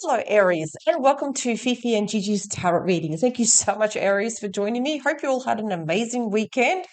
Hello, Aries, and welcome to Fifi and Gigi's Tarot readings. Thank you so much, Aries, for joining me. Hope you all had an amazing weekend.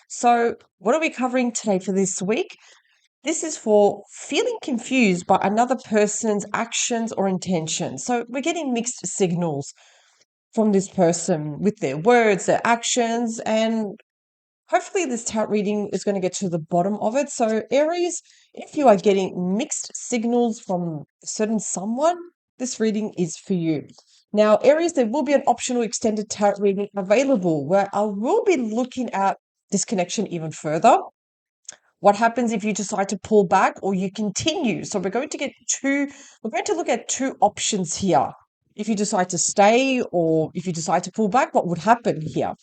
So, what are we covering today for this week? This is for feeling confused by another person's actions or intentions. So, we're getting mixed signals from this person with their words, their actions, and hopefully this tarot reading is going to get to the bottom of it. So, Aries, if you are getting mixed signals from a certain someone, this reading is for you. Now, Aries, there will be an optional extended tarot reading available where I will be looking at this connection even further. What happens if you decide to pull back or you continue? So we're going to look at two options here. If you decide to stay or if you decide to pull back, what would happen here?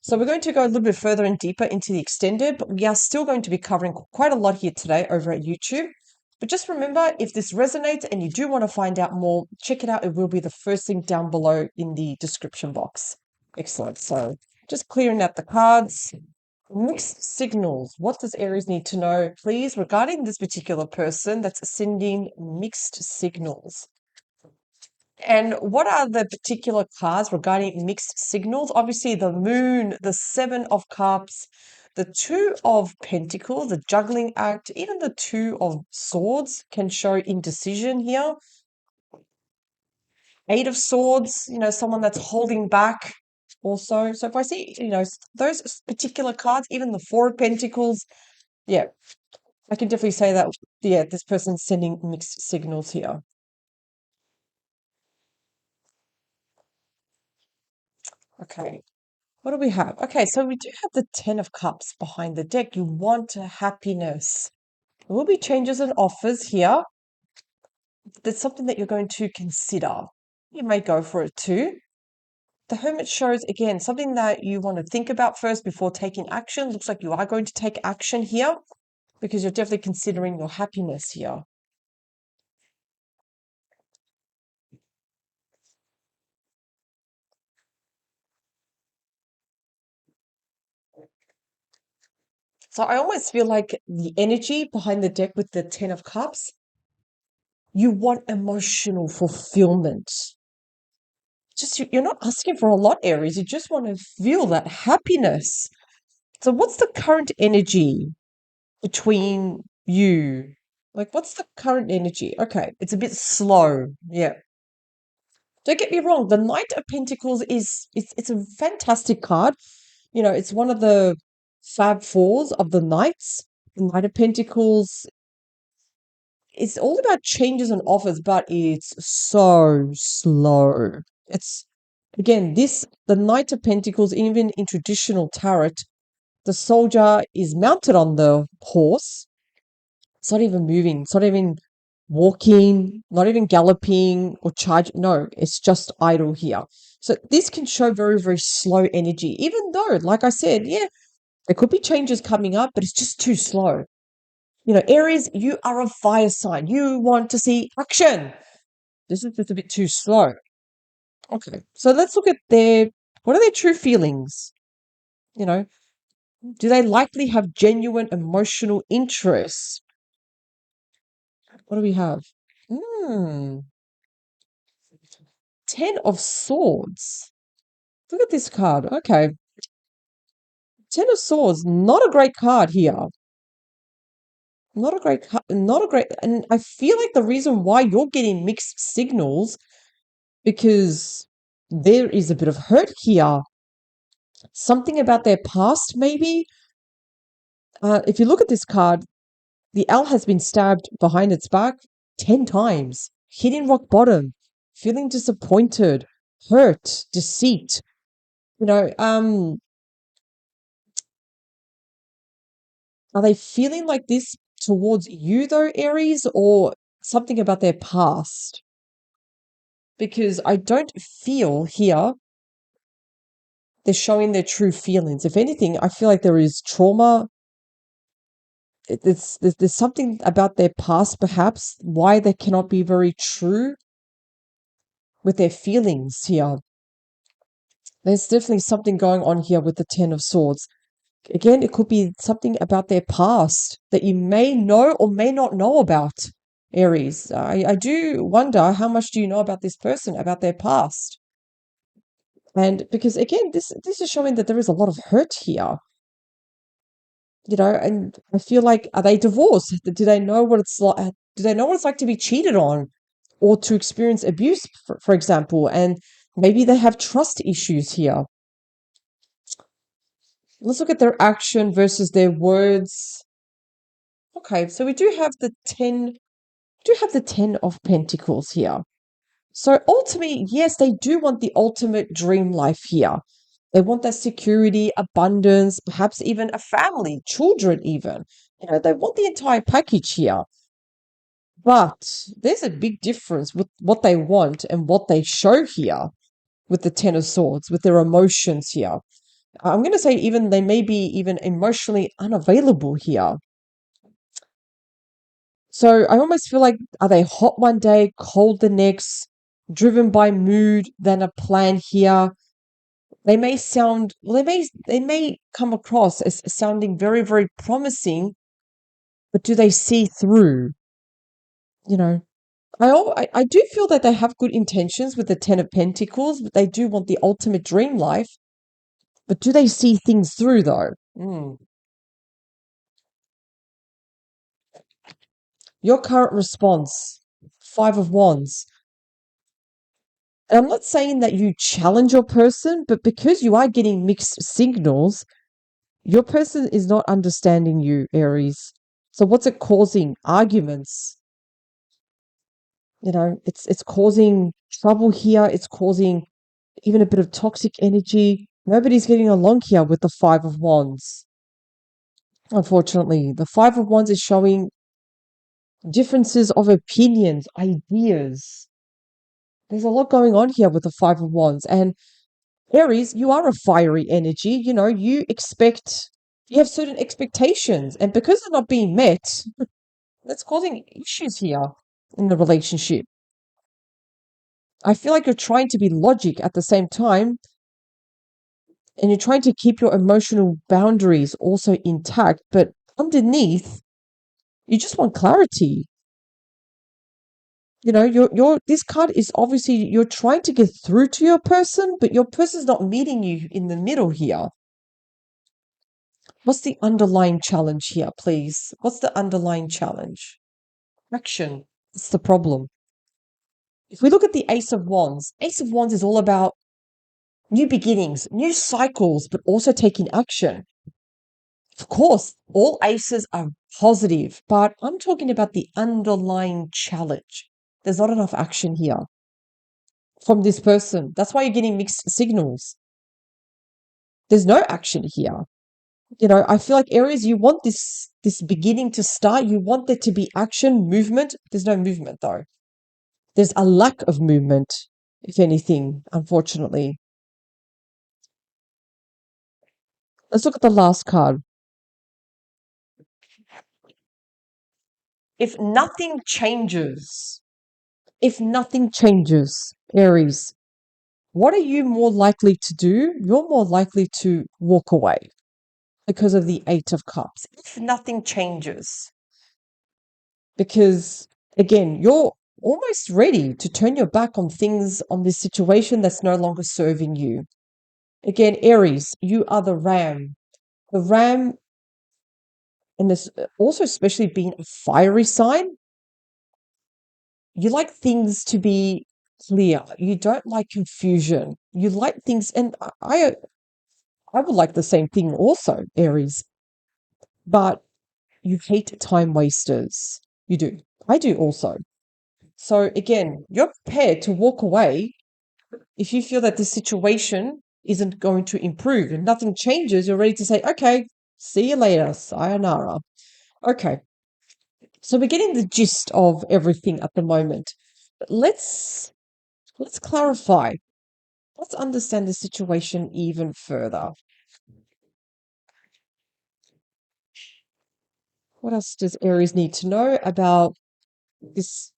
So we're going to go a little bit further and deeper into the extended, but we are still going to be covering quite a lot here today over at YouTube. But just remember, if this resonates and you do want to find out more, check it out. It will be the first link down below in the description box. Excellent. So just clearing out the cards. Mixed signals. What does Aries need to know, please, regarding this particular person that's sending mixed signals? And what are the particular cards regarding mixed signals? Obviously, the Moon, the Seven of Cups, the Two of Pentacles, the Juggling Act, even the Two of Swords can show indecision here. Eight of Swords, someone that's holding back also. So if I see, those particular cards, even the Four of Pentacles, yeah, I can definitely say that, yeah, this person's sending mixed signals here. Okay. What do we have? Okay, so we do have the Ten of Cups behind the deck. You want happiness. There will be changes and offers here. There's something that you're going to consider. You may go for it too. The Hermit shows, again, something that you want to think about first before taking action. Looks like you are going to take action here because you're definitely considering your happiness here. So I almost feel like the energy behind the deck with the Ten of Cups, you want emotional fulfillment. You're not asking for a lot, Aries. You just want to feel that happiness. So what's the current energy between you? Like, what's the current energy? Okay, it's a bit slow. Yeah. Don't get me wrong, the Knight of Pentacles it's a fantastic card. It's one of the Fab Fours of the Knights. The Knight of Pentacles, it's all about changes and offers, but it's so slow. It's again, the Knight of Pentacles, even in traditional tarot, the soldier is mounted on the horse. It's not even moving. It's not even walking, not even galloping or charging. No, it's just idle here. So this can show very, very slow energy, even though, like I said, yeah, there could be changes coming up, but it's just too slow. Aries, you are a fire sign. You want to see action. This is just a bit too slow. Okay, so let's look at what are their true feelings? You know, do they likely have genuine emotional interest? What do we have? Hmm, Ten of Swords. Look at this card. Okay, Ten of Swords, not a great card here. Not a great, not a great, and I feel like the reason why you're getting mixed signals because there is a bit of hurt here. Something about their past, maybe. If you look at this card, the L has been stabbed behind its back 10 times, hitting rock bottom, feeling disappointed, hurt, deceit. You know, um, are they feeling like this towards you though, Aries, or something about their past? Because I don't feel here they're showing their true feelings. If anything, I feel like there is trauma. There's something about their past, perhaps, why they cannot be very true with their feelings here. There's definitely something going on here with the Ten of Swords. Again, it could be something about their past that you may know or may not know about. Aries. I do wonder, how much do you know about this person, about their past? And because again, this is showing that there is a lot of hurt here, and I feel like, are they divorced? Do they know what it's like? Do they know what it's like to be cheated on or to experience abuse, for example? And maybe they have trust issues here. Let's look at their action versus their words. Okay, so we do have the 10 of Pentacles here. So ultimately, yes, they do want the ultimate dream life here. They want that security, abundance, perhaps even a family, children even. They want the entire package here. But there's a big difference with what they want and what they show here with the Ten of Swords, with their emotions here. I'm going to say even they may be even emotionally unavailable here. So I almost feel like, are they hot one day, cold the next, driven by mood than a plan here? They may sound, well, they may come across as sounding very, very promising, but do they see through? You know, I do feel that they have good intentions with the Ten of Pentacles, but they do want the ultimate dream life. But do they see things through though? Your current response, Five of Wands. And I'm not saying that you challenge your person, but because you are getting mixed signals, your person is not understanding you, Aries. So what's it causing? Arguments. It's causing trouble here. It's causing even a bit of toxic energy. Nobody's getting along here with the Five of Wands. Unfortunately, the Five of Wands is showing differences of opinions, ideas. There's a lot going on here with the Five of Wands. And Aries, you are a fiery energy. You have certain expectations. And because they're not being met, that's causing issues here in the relationship. I feel like you're trying to be logic at the same time, and you're trying to keep your emotional boundaries also intact. But underneath, you just want clarity. Your this card is obviously you're trying to get through to your person, but your person's not meeting you in the middle here. What's the underlying challenge here, please? What's the underlying challenge? Action. It's the problem. If we look at the Ace of Wands is all about new beginnings, new cycles, but also taking action. Of course, all aces are positive, but I'm talking about the underlying challenge. There's not enough action here from this person. That's why you're getting mixed signals. There's no action here. I feel like Aries, you want this beginning to start. You want there to be action, movement. There's no movement though. There's a lack of movement, if anything, unfortunately. Let's look at the last card. If nothing changes, Aries, what are you more likely to do? You're more likely to walk away because of the Eight of Cups. If nothing changes, because again, you're almost ready to turn your back on things, on this situation that's no longer serving you. Again, Aries, you are the ram. The ram, and this also especially being a fiery sign, you like things to be clear. You don't like confusion. You like things, and I would like the same thing also, Aries. But you hate time wasters. You do. I do also. So again, you're prepared to walk away if you feel that the situation isn't going to improve and nothing changes. You're ready to say, okay, see you later, sayonara. Okay. So we're getting the gist of everything at the moment. But let's clarify. Let's understand the situation even further. What else does Aries need to know about this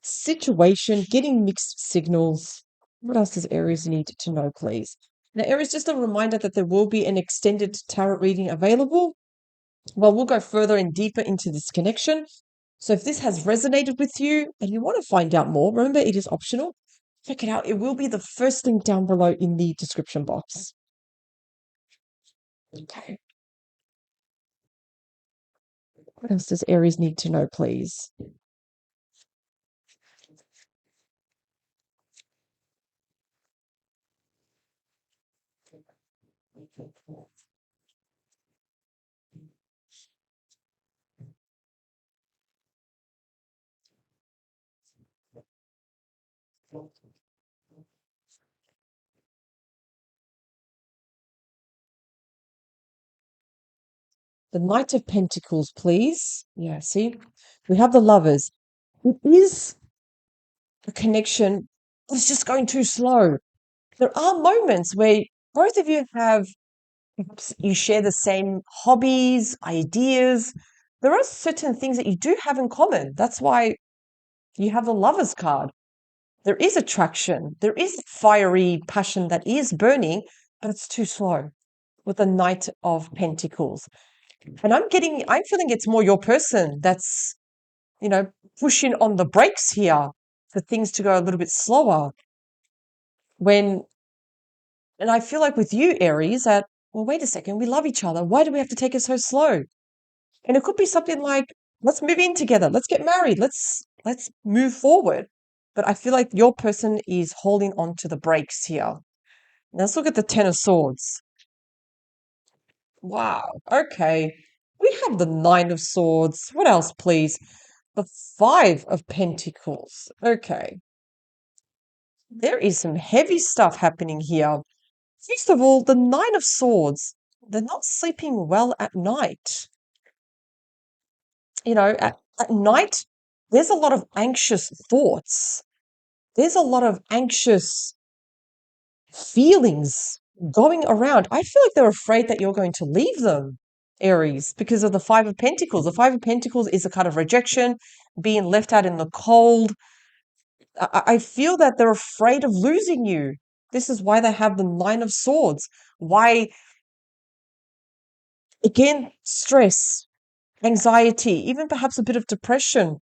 situation, getting mixed signals? What else does Aries need to know, please? Now, Aries, just a reminder that there will be an extended tarot reading available. Well, we'll go further and deeper into this connection. So if this has resonated with you and you want to find out more, remember it is optional. Check it out. It will be the first link down below in the description box. Okay. What else does Aries need to know, please? The Knight of Pentacles, please. Yeah, see? We have the Lovers. It is a connection that's just going too slow. There are moments where both of you have, perhaps you share the same hobbies, ideas. There are certain things that you do have in common. That's why you have the Lovers card. There is attraction. There is fiery passion that is burning, but it's too slow with the Knight of Pentacles. And I'm feeling it's more your person that's, you know, pushing on the brakes here for things to go a little bit slower. And I feel like with you, Aries, that, well, wait a second, we love each other. Why do we have to take it so slow? And it could be something like, let's move in together. Let's get married. Let's move forward. But I feel like your person is holding on to the brakes here. Now let's look at the Ten of Swords. Wow. Okay. We have the Nine of Swords. What else, please? The Five of Pentacles. Okay. There is some heavy stuff happening here. First of all, the Nine of Swords. They're not sleeping well at night. You know, at night, there's a lot of anxious thoughts. There's a lot of anxious feelings going around. I feel like they're afraid that you're going to leave them, Aries, because of the Five of Pentacles. The Five of Pentacles is a kind of rejection, being left out in the cold. I feel that they're afraid of losing you. This is why they have the Nine of Swords. Why, again, stress, anxiety, even perhaps a bit of depression.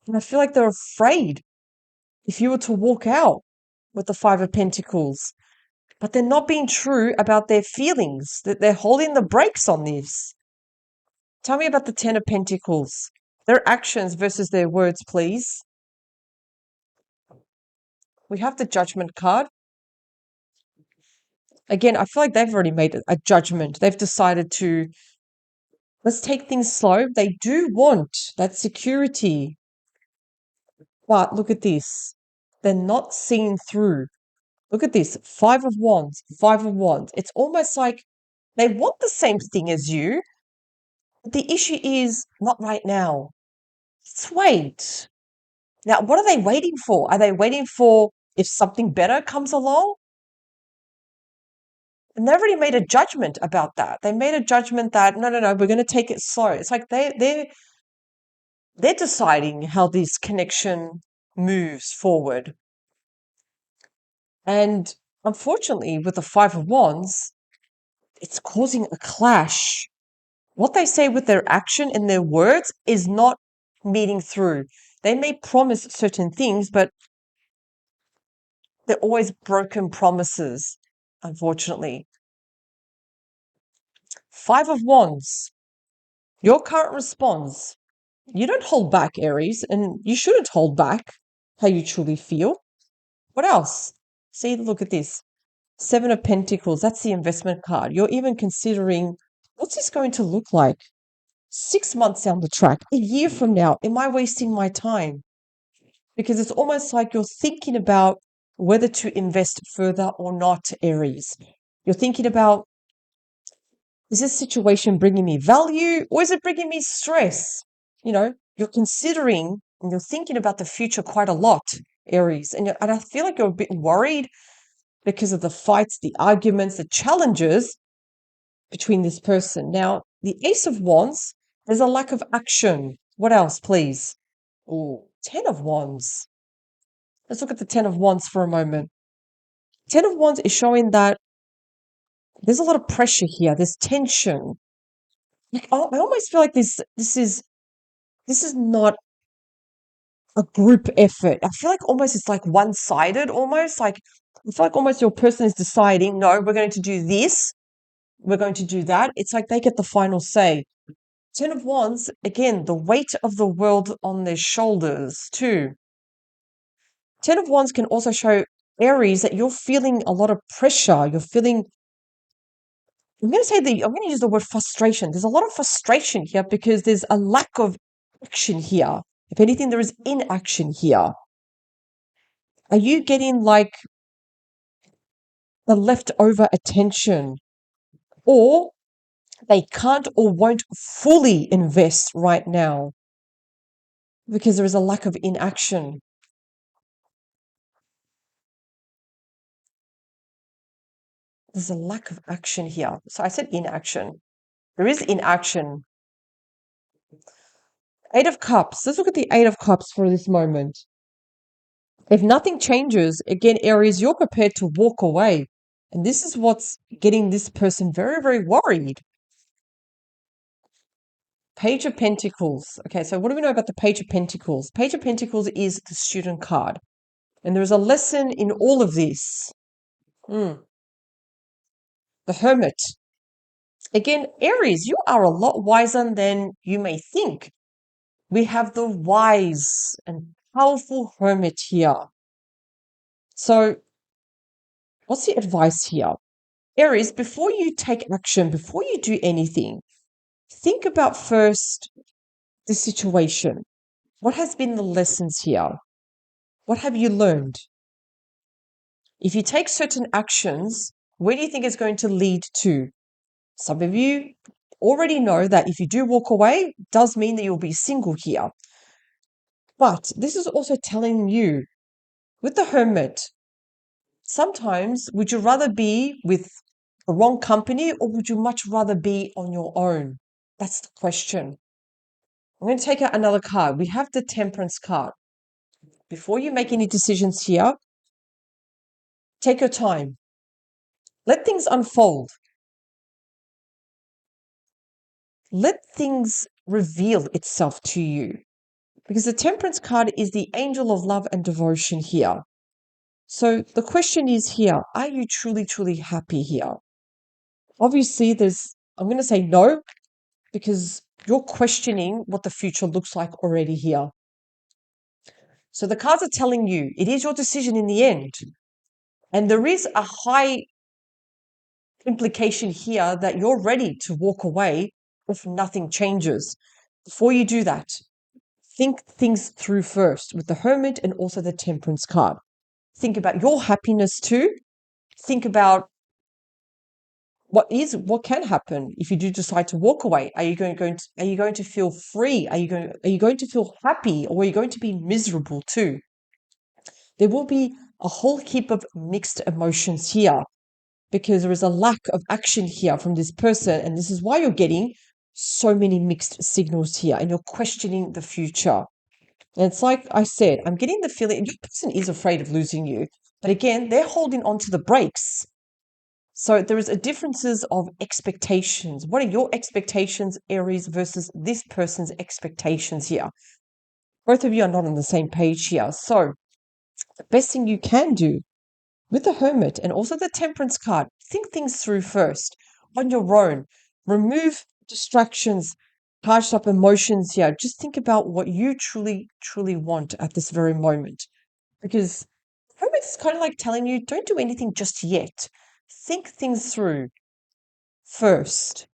And I feel like they're afraid if you were to walk out with the Five of Pentacles. But they're not being true about their feelings, that they're holding the brakes on this. Tell me about the Ten of Pentacles. Their actions versus their words, please. We have the Judgment card. Again, I feel like they've already made a judgment. They've decided to, let's take things slow. They do want that security. But look at this. They're not seen through. Look at this. Five of Wands. Five of Wands. It's almost like they want the same thing as you. But the issue is not right now. Let's wait. Now, what are they waiting for? Are they waiting for if something better comes along? And they've already made a judgment about that. They made a judgment that no, we're going to take it slow. It's like they're deciding how this connection moves forward. And unfortunately, with the Five of Wands, it's causing a clash. What they say with their action and their words is not meeting through. They may promise certain things, but they're always broken promises, unfortunately. Five of Wands. Your current response. You don't hold back, Aries, and you shouldn't hold back how you truly feel. What else? See, look at this. Seven of Pentacles. That's the investment card. You're even considering, what's this going to look like 6 months down the track, a year from now? Am I wasting my time? Because it's almost like you're thinking about whether to invest further or not, Aries. You're thinking about, is this situation bringing me value or is it bringing me stress? You know, you're considering and you're thinking about the future quite a lot, Aries. And I feel like you're a bit worried because of the fights, the arguments, the challenges between this person. Now, the Ace of Wands, there's a lack of action. What else, please? Oh, Ten of Wands. Let's look at the Ten of Wands for a moment. Ten of Wands is showing that there's a lot of pressure here. There's tension. Like, I almost feel like this is This is not a group effort. I feel like almost it's like one-sided almost. Like I feel like almost your person is deciding, no, we're going to do this, we're going to do that. It's like they get the final say. Ten of Wands, again, the weight of the world on their shoulders too. Ten of Wands can also show Aries that you're feeling a lot of pressure. You're feeling, I'm going to say I'm going to use the word frustration. There's a lot of frustration here because there's a lack of action here. If anything, there is inaction here. Are you getting like the leftover attention, or they can't or won't fully invest right now because there is a lack of inaction? There's a lack of action here. So I said inaction. There is inaction. Eight of Cups. Let's look at the Eight of Cups for this moment. If nothing changes, again, Aries, you're prepared to walk away. And this is what's getting this person very, very worried. Page of Pentacles. Okay, so what do we know about the Page of Pentacles? Page of Pentacles is the student card. And there is a lesson in all of this. The Hermit. Again, Aries, you are a lot wiser than you may think. We have the wise and powerful Hermit here. So, what's the advice here? Aries, before you take action, before you do anything, think about first the situation. What has been the lessons here? What have you learned? If you take certain actions, where do you think it's going to lead to? Some of you already know that if you do walk away, it does mean that you'll be single here. But this is also telling you, with the Hermit, sometimes would you rather be with the wrong company or would you much rather be on your own? That's the question. I'm going to take out another card. We have the Temperance card. Before you make any decisions here, take your time. Let things unfold. Let things reveal itself to you. Because the Temperance card is the angel of love and devotion here. So the question is here, are you truly, truly happy here? Obviously, I'm going to say no, because you're questioning what the future looks like already here. So the cards are telling you it is your decision in the end. And there is a high implication here that you're ready to walk away if nothing changes. Before you do that, think things through first with the Hermit and also the Temperance card. Think about your happiness too. Think about what can happen if you do decide to walk away. Are you going to feel free? Are you going to feel happy, or are you going to be miserable too? There will be a whole heap of mixed emotions here because there is a lack of action here from this person, and this is why you're getting so many mixed signals here and you're questioning the future. And it's like I said, I'm getting the feeling your person is afraid of losing you, but again, they're holding on to the brakes. So there is a differences of expectations. What are your expectations, Aries, versus this person's expectations here? Both of you are not on the same page here. So the best thing you can do with the Hermit and also the Temperance card, think things through first on your own. Remove distractions, charged up emotions here. Just think about what you truly, truly want at this very moment. Because Hermit is kind of like telling you, don't do anything just yet. Think things through first.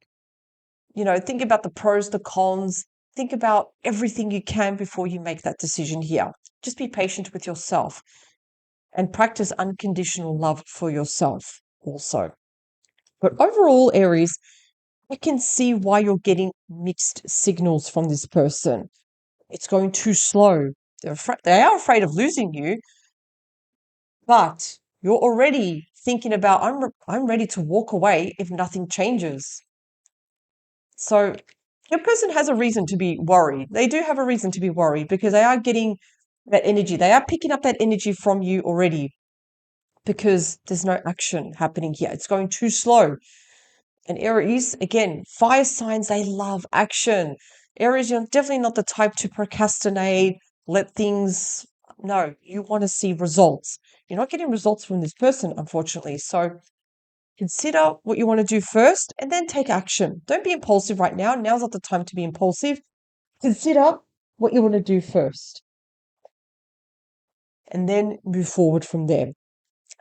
Think about the pros, the cons. Think about everything you can before you make that decision here. Just be patient with yourself and practice unconditional love for yourself also. But overall, Aries, I can see why you're getting mixed signals from this person. It's going too slow. They are afraid of losing you, but you're already thinking about, I'm ready to walk away if nothing changes. So your person has a reason to be worried. They do have a reason to be worried because they are getting that energy. They are picking up that energy from you already because there's no action happening here. It's going too slow. And Aries, again, fire signs, they love action. Aries, you're definitely not the type to procrastinate, let things. No, you want to see results. You're not getting results from this person, unfortunately. So consider what you want to do first and then take action. Don't be impulsive right now. Now's not the time to be impulsive. Consider what you want to do first and then move forward from there.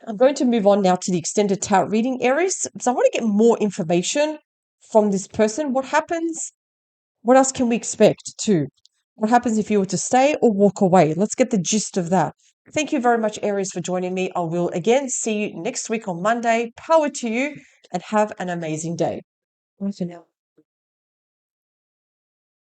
I'm going to move on now to the extended tarot reading, Aries. So I want to get more information from this person. What happens? What else can we expect too? What happens if you were to stay or walk away? Let's get the gist of that. Thank you very much, Aries, for joining me. I will again see you next week on Monday. Power to you and have an amazing day. Bye for now.